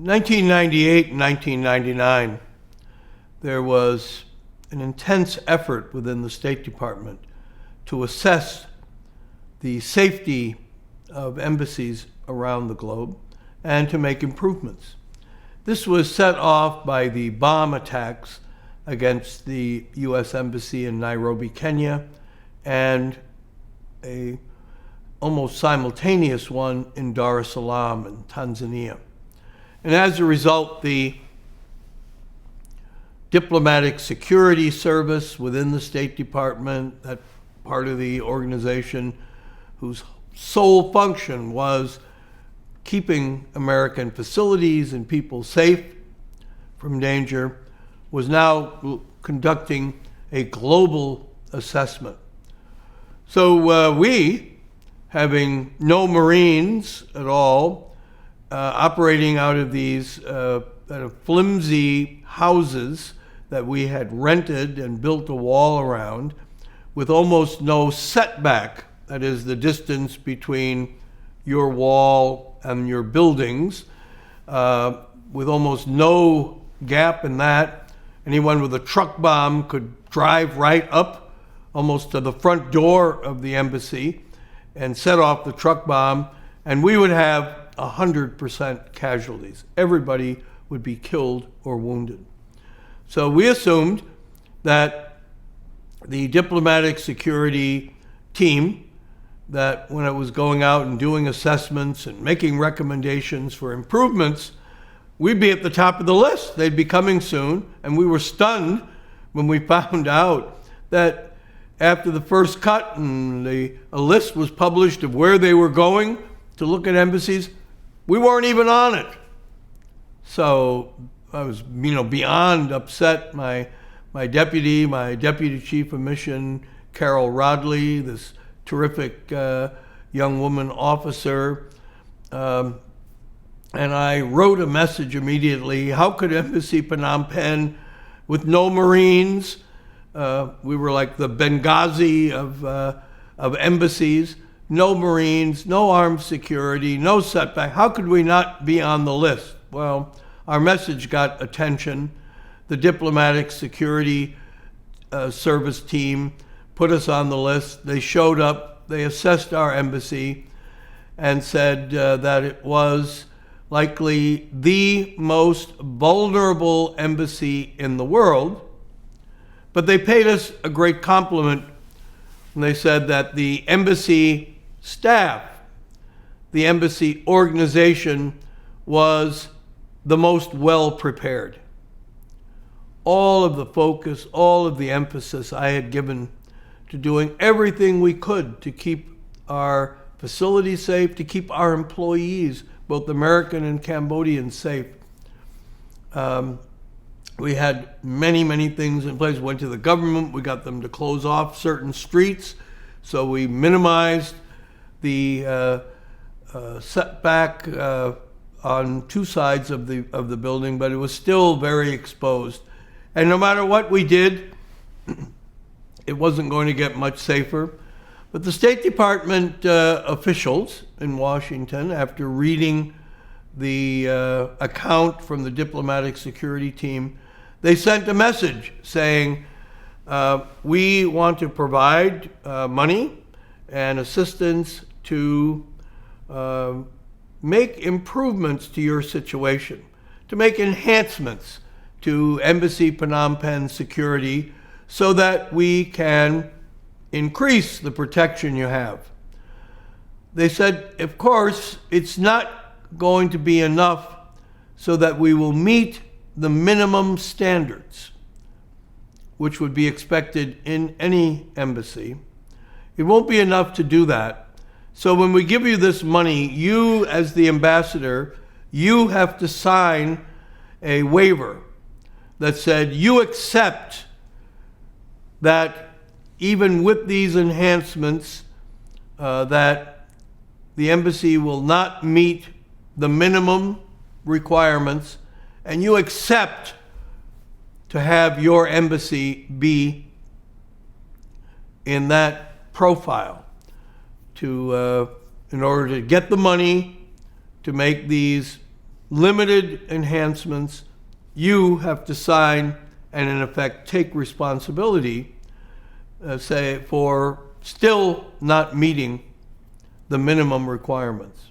1998 and 1999, there was an intense effort within the State Department to assess the safety of embassies around the globe and to make improvements. This was set off by the bomb attacks against the U.S. Embassy in Nairobi, Kenya, and a almost simultaneous one in Dar es Salaam in Tanzania. And as a result, the Diplomatic Security Service within the State Department, that part of the organization whose sole function was keeping American facilities and people safe from danger, was now conducting a global assessment. So we, having no Marines at all, operating out of these flimsy houses that we had rented and built a wall around, with almost no setback, that is the distance between your wall and your buildings, with almost no gap in that. Anyone with a truck bomb could drive right up almost to the front door of the embassy and set off the truck bomb, and we would have 100% casualties. Everybody would be killed or wounded. So we assumed that the diplomatic security team, that when it was going out and doing assessments and making recommendations for improvements, we'd be at the top of the list. They'd be coming soon. And we were stunned when we found out that after the first cut and a list was published of where they were going to look at embassies, we weren't even on it. So I was, beyond upset. My deputy chief of mission, Carol Rodley, this terrific young woman officer, and I wrote a message immediately. How could Embassy Phnom-Penh, with no Marines, we were like the Benghazi of embassies, no Marines, no armed security, no setback. How could we not be on the list? Well, our message got attention. The diplomatic security service team put us on the list. They showed up, they assessed our embassy and said that it was likely the most vulnerable embassy in the world. But they paid us a great compliment when they said that the embassy staff, the embassy organization, was the most well prepared. All of the focus, all of the emphasis I had given to doing everything we could to keep our facilities safe, to keep our employees, both American and Cambodian, safe. We had many things in place. Went to the government. We got them to close off certain streets. So we minimized the setback on two sides of the building, but it was still very exposed. And no matter what we did, it wasn't going to get much safer. But the State Department officials in Washington, after reading the account from the diplomatic security team, they sent a message saying, we want to provide money and assistance to make improvements to your situation, to make enhancements to Embassy Phnom-Penh security so that we can increase the protection you have. They said, of course, it's not going to be enough so that we will meet the minimum standards, which would be expected in any embassy. It won't be enough to do that. So when we give you this money, you as the ambassador, you have to sign a waiver that said you accept that even with these enhancements, that the embassy will not meet the minimum requirements, and you accept to have your embassy be in that profile in order to get the money to make these limited enhancements, you have to sign and in effect take responsibility, say, for still not meeting the minimum requirements.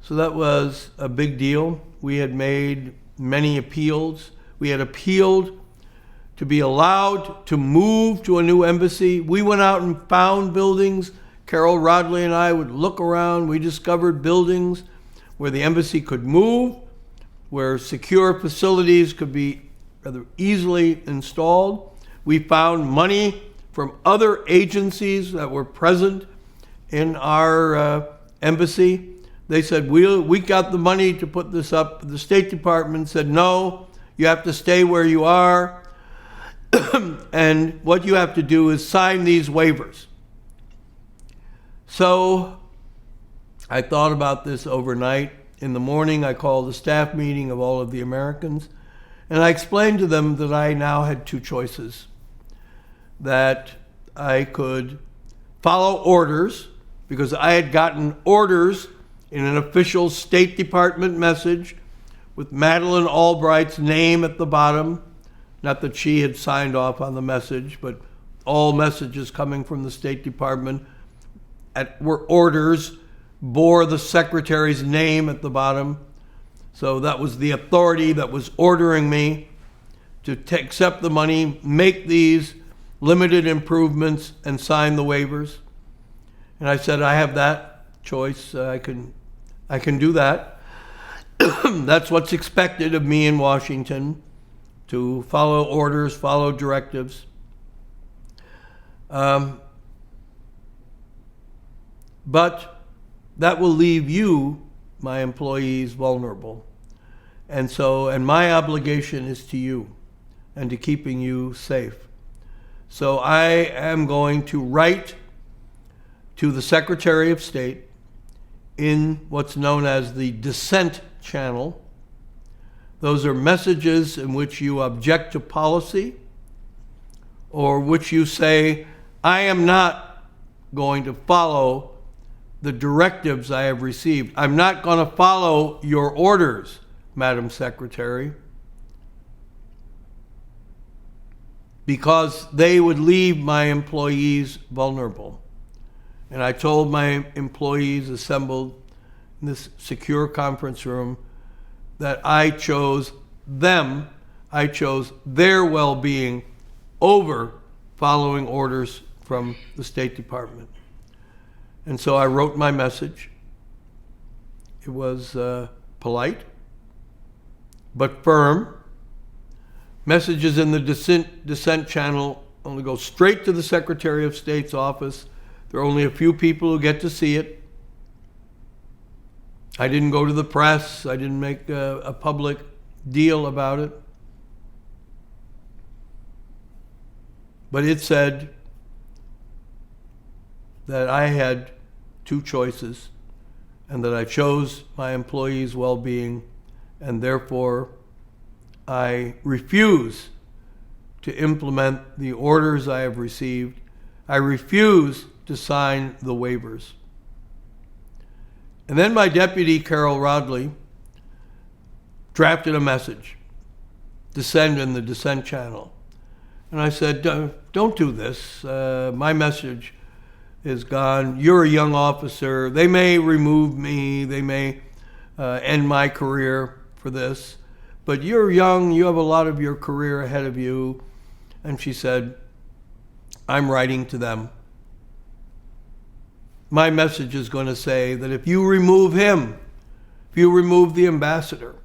So that was a big deal. We had made many appeals. We had appealed to be allowed to move to a new embassy. We went out and found buildings. Carol Rodley and I would look around. We discovered buildings where the embassy could move, where secure facilities could be rather easily installed. We found money from other agencies that were present in our embassy. They said, we got the money to put this up. The State Department said, no, you have to stay where you are. And what you have to do is sign these waivers. So I thought about this overnight. In the morning, I called a staff meeting of all of the Americans, and I explained to them that I now had two choices. That I could follow orders, because I had gotten orders in an official State Department message with Madeleine Albright's name at the bottom. Not that she had signed off on the message, but all messages coming from the State Department were orders, bore the secretary's name at the bottom. So that was the authority that was ordering me to accept the money, make these limited improvements, and sign the waivers. And I said, I have that choice. I can do that. That's what's expected of me in Washington, to follow orders, follow directives. But that will leave you, my employees, vulnerable. And my obligation is to you and to keeping you safe. So I am going to write to the Secretary of State in what's known as the dissent channel. Those are messages in which you object to policy, or which you say, I am not going to follow the directives I have received. I'm not going to follow your orders, Madam Secretary, because they would leave my employees vulnerable. And I told my employees assembled in this secure conference room that I chose them, I chose their well-being over following orders from the State Department. And so I wrote my message. It was polite, but firm. Messages in the dissent channel only go straight to the Secretary of State's office. There are only a few people who get to see it. I didn't go to the press. I didn't make a public deal about it. But it said that I had two choices, and that I chose my employees' well-being, and therefore I refuse to implement the orders I have received. I refuse to sign the waivers. And then my deputy, Carol Rodley, drafted a message to send in the dissent channel. And I said, don't do this. My message is gone. You're a young officer. They may remove me. They may end my career for this. But you're young. You have a lot of your career ahead of you. And she said, I'm writing to them. My message is going to say that if you remove him, if you remove the ambassador,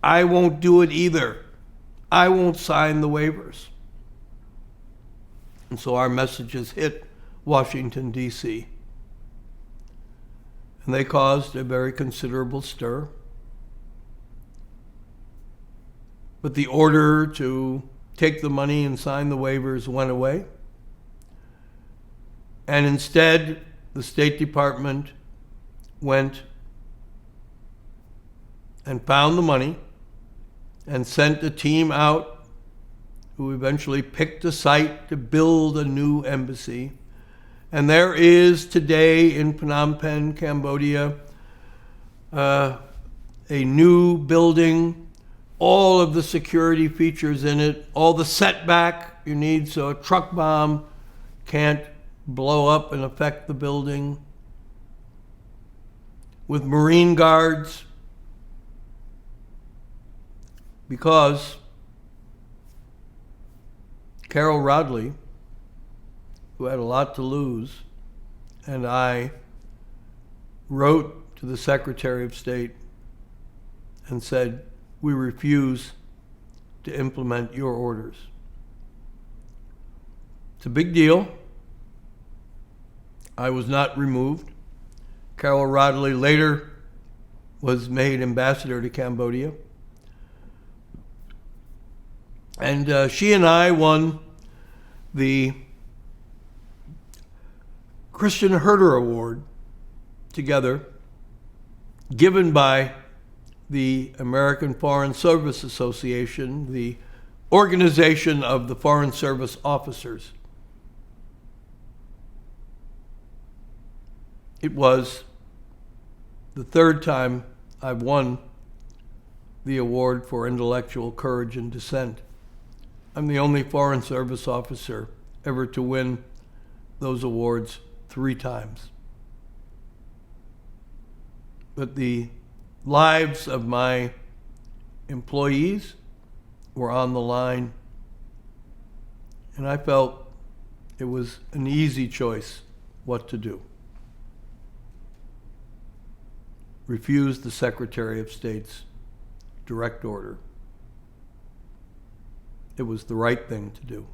I won't do it either. I won't sign the waivers. And so our messages hit Washington, D.C. And they caused a very considerable stir. But the order to take the money and sign the waivers went away. And instead, the State Department went and found the money and sent a team out who eventually picked a site to build a new embassy. And there is today in Phnom-Penh, Cambodia, a new building, all of the security features in it, all the setback you need so a truck bomb can't blow up and affect the building, with Marine guards, because Carol Rodley, who had a lot to lose, and I wrote to the Secretary of State and said, we refuse to implement your orders. It's a big deal. I was not removed. Carol Rodley later was made ambassador to Cambodia. And she and I won the Christian Herder Award together, given by the American Foreign Service Association, the organization of the Foreign Service officers. It was the third time I've won the award for intellectual courage and dissent. I'm the only Foreign Service officer ever to win those awards 3 times. But the lives of my employees were on the line, and I felt it was an easy choice what to do. Refuse the Secretary of State's direct order. It was the right thing to do.